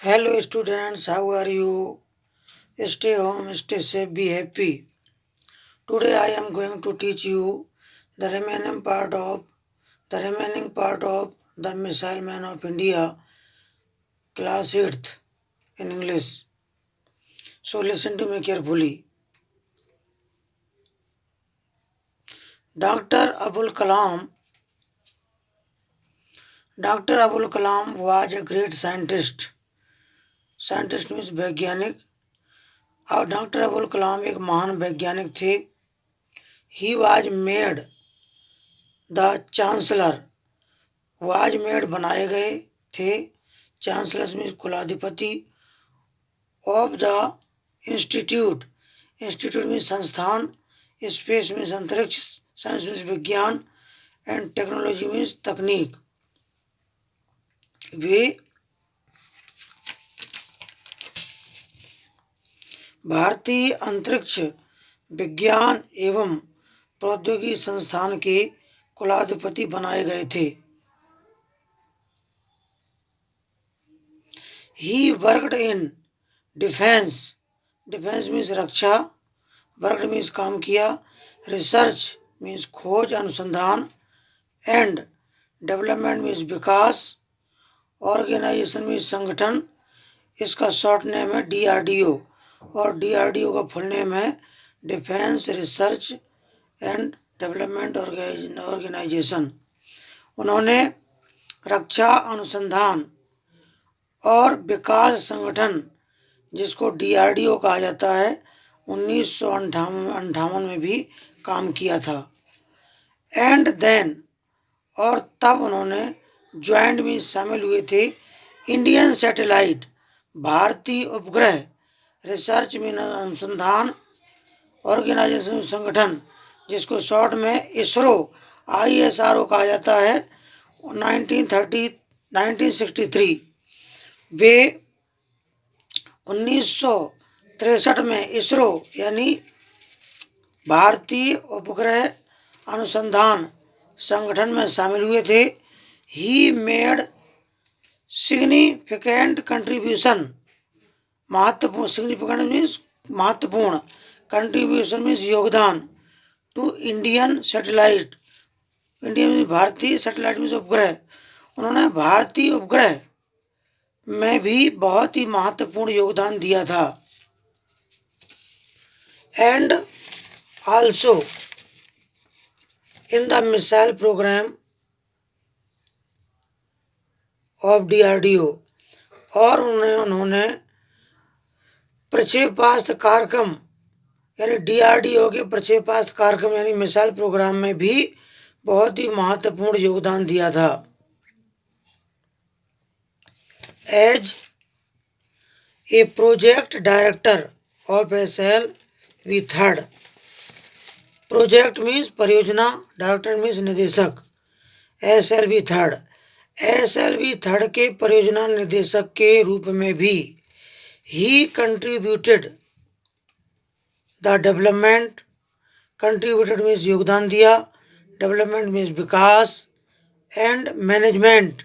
Hello students, how are you? Stay home, stay safe, be happy. Today I am going to teach you the remaining part of the Missile Man of India, class 8th in English. So listen to me carefully. Dr. Abul Kalam Dr. Abul Kalam was a great scientist. Scientist means वैज्ञानिक. और doctor Abul Kalam एक महान वैज्ञानिक थे. He was made the chancellor. Was made बनाए गए थे. Chancellor में कुलाधिपति. Of the institute. इंस्टीट्यूट में संस्थान. स्पेस में अंतरिक्ष. साइंस में विज्ञान. एंड टेक्नोलॉजी में तकनीक. वे भारतीय अंतरिक्ष विज्ञान एवं प्रौद्योगिकी संस्थान के कुलाधिपति बनाए गए थे. He worked in defense. Defense means Raksha. Worked means काम किया. Research means खोज अनुसंधान. And development means Vikas. Organization means संगठन. इसका शॉर्ट नेम है DRDO और DRDO का फुल नेम है defence research and development organisation. उन्होंने रक्षा अनुसंधान और विकास संगठन जिसको DRDO कहा जाता है 1958 में भी काम किया था. एंड देन और तब उन्होंने ज्वाइंट में शामिल हुए थे इंडियन सैटेलाइट भारतीय उपग्रह रिसर्च में अनुसंधान ऑर्गेनाइजेशन संगठन जिसको शॉर्ट में इसरो ISRO कहा जाता है 1963. वे 1963 में इसरो यानी भारतीय उपग्रह अनुसंधान संगठन में शामिल हुए थे. He made significant contribution. महत्वपूर्ण कंट्रीब्यूशन मीन्स योगदान टू इंडियन सैटेलाइट. इंडियन में भारतीय सैटेलाइट मीन्स उपग्रह. उन्होंने भारतीय उपग्रह में भी बहुत ही महत्वपूर्ण योगदान दिया था. And also in the missile programme of DRDO. और उन्होंने प्रक्षेपास्त्र कार्यक्रम यानी DRDO के प्रक्षेपास्त्र कार्यक्रम यानी मिसाइल प्रोग्राम में भी बहुत ही महत्वपूर्ण योगदान दिया था. As a project director of SLV3. Project means परियोजना. डायरेक्टर मीन्स निदेशक. SLV3 के परियोजना निदेशक के रूप में भी he contributed the development. Contributed means योगदान दिया. डेवलपमेंट मीन्स विकास. एंड मैनेजमेंट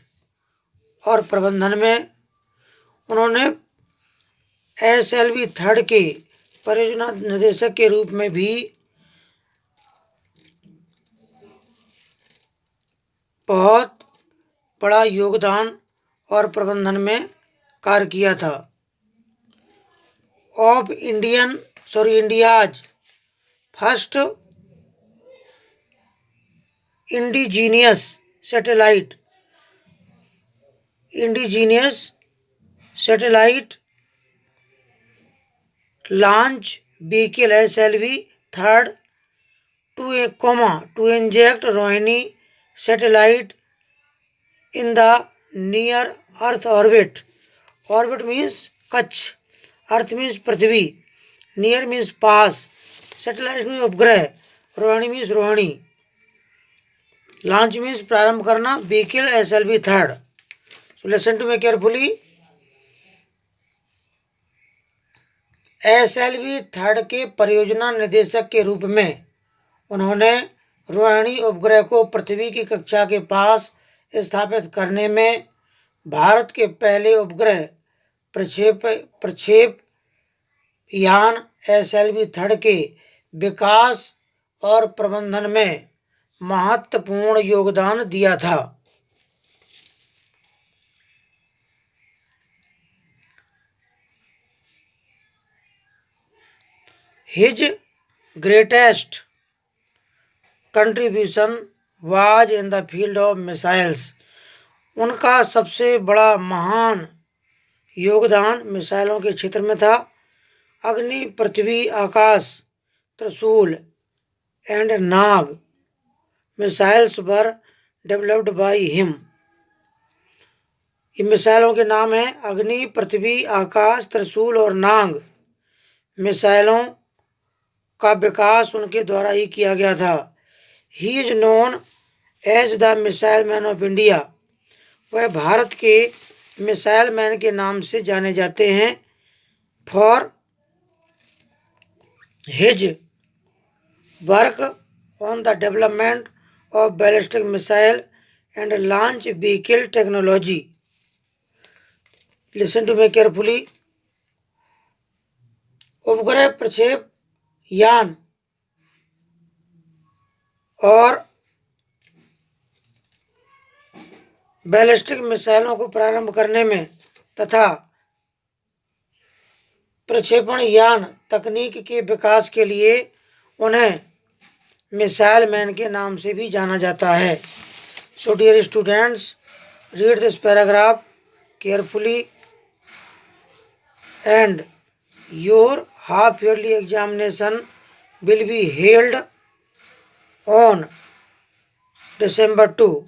और प्रबंधन में उन्होंने SLV3 के परियोजना निदेशक के रूप में भी बहुत बड़ा योगदान और प्रबंधन में कार्य किया था. Of India's first indigenous satellite launch vehicle SLV3 to inject Rohini satellite in the near earth orbit. Orbit means कक्ष. अर्थ मीन्स पृथ्वी. नियर मीन्स पास. सैटेलाइट मीन्स उपग्रह. Rohini means Rohini. Launch means प्रारंभ करना. Vehicle SLV3. So listen to me carefully. SLV3 के परियोजना निदेशक के रूप में उन्होंने रोहिणी उपग्रह को पृथ्वी की कक्षा के पास स्थापित करने में भारत के पहले उपग्रह प्रक्षेपयान SLV-3 के विकास और प्रबंधन में महत्वपूर्ण योगदान दिया था। His greatest contribution was in the field of missiles. उनका सबसे बड़ा महान योगदान मिसाइलों के क्षेत्र में था। अग्नि, पृथ्वी, आकाश, त्रिशूल and Nag missiles were developed by him. ये मिसाइलों के नाम हैं अग्नि, पृथ्वी, आकाश, त्रिशूल और नाग। मिसाइलों का विकास उनके द्वारा ही किया गया था। He is known as the missile man of India. वह भारत के मिसाइल मैन के नाम से जाने जाते हैं। For his work on the development of ballistic missile and launch vehicle technology. Listen to me carefully. उपग्रह प्रक्षेप यान और बैलिस्टिक मिसाइलों को प्रारंभ करने में तथा प्रक्षेपण यान तकनीक के विकास के लिए उन्हें मिसाइल मैन के नाम से भी जाना जाता है। So dear students, read this paragraph carefully and your half yearly examination will be held on December 2.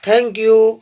Thank you.